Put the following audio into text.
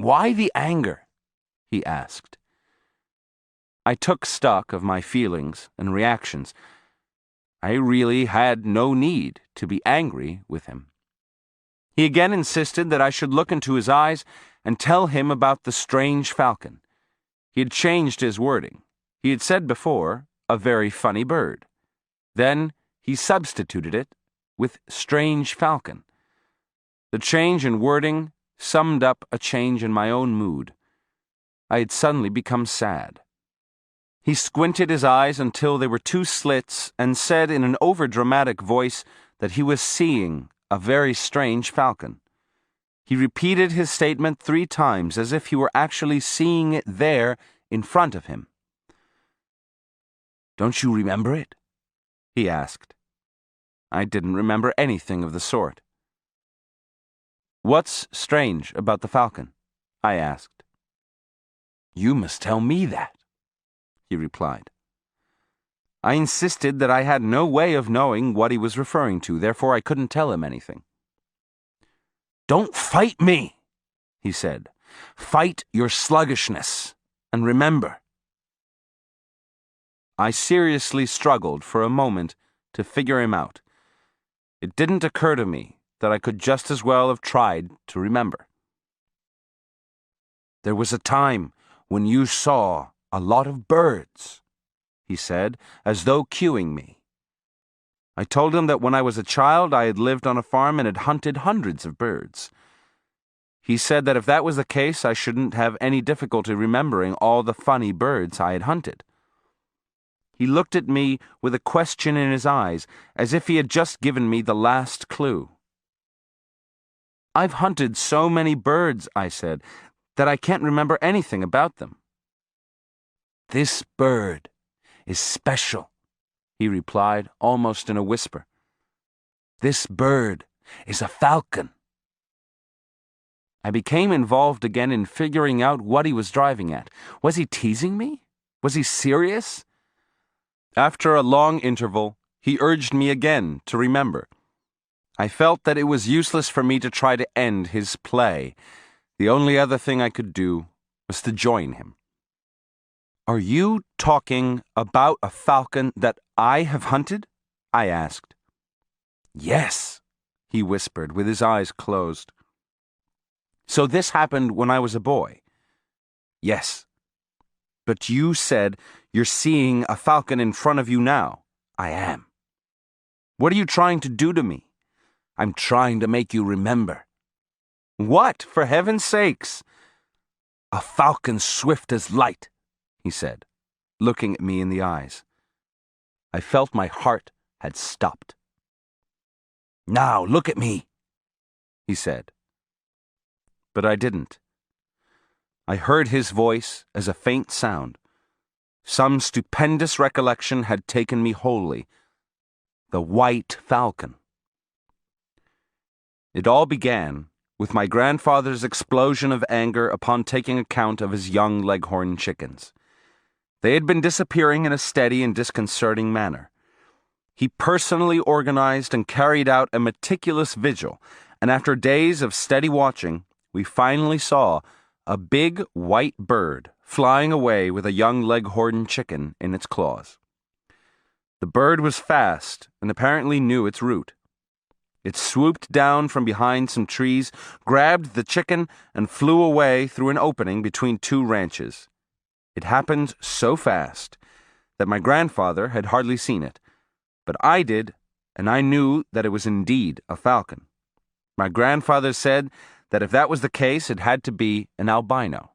Why the anger? He asked. I took stock of my feelings and reactions. I really had no need to be angry with him. He again insisted that I should look into his eyes and tell him about the strange falcon. He had changed his wording. He had said before, a very funny bird. Then he substituted it with strange falcon. The change in wording summed up a change in my own mood. I had suddenly become sad. He squinted his eyes until there were two slits and said in an overdramatic voice that he was seeing a very strange falcon. He repeated his statement 3 times as if he were actually seeing it there in front of him. "Don't you remember it?" he asked. I didn't remember anything of the sort. "What's strange about the falcon?" I asked. "You must tell me that," he replied. I insisted that I had no way of knowing what he was referring to, therefore I couldn't tell him anything. "Don't fight me," he said. "Fight your sluggishness, and remember." I seriously struggled for a moment to figure him out. It didn't occur to me that I could just as well have tried to remember. "There was a time when you saw a lot of birds," he said, as though cueing me. I told him that when I was a child I had lived on a farm and had hunted hundreds of birds. He said that if that was the case I shouldn't have any difficulty remembering all the funny birds I had hunted. He looked at me with a question in his eyes, as if he had just given me the last clue. "I've hunted so many birds," I said, "that I can't remember anything about them." "This bird is special," he replied, almost in a whisper. "This bird is a falcon." I became involved again in figuring out what he was driving at. Was he teasing me? Was he serious? After a long interval, he urged me again to remember. I felt that it was useless for me to try to end his play. The only other thing I could do was to join him. "Are you talking about a falcon that I have hunted?" I asked. "Yes," he whispered with his eyes closed. "So this happened when I was a boy?" "Yes." "But you said you're seeing a falcon in front of you now." "I am." "What are you trying to do to me?" "I'm trying to make you remember." "What, for heaven's sakes?" "A falcon swift as light," he said, looking at me in the eyes. I felt my heart had stopped. "Now look at me," he said. But I didn't. I heard his voice as a faint sound. Some stupendous recollection had taken me wholly. The white falcon. It all began with my grandfather's explosion of anger upon taking account of his young leghorn chickens. They had been disappearing in a steady and disconcerting manner. He personally organized and carried out a meticulous vigil, and after days of steady watching, we finally saw a big white bird flying away with a young leghorn chicken in its claws. The bird was fast and apparently knew its route. It swooped down from behind some trees, grabbed the chicken, and flew away through an opening between 2 ranches. It happened so fast that my grandfather had hardly seen it, but I did, and I knew that it was indeed a falcon. My grandfather said that if that was the case, it had to be an albino.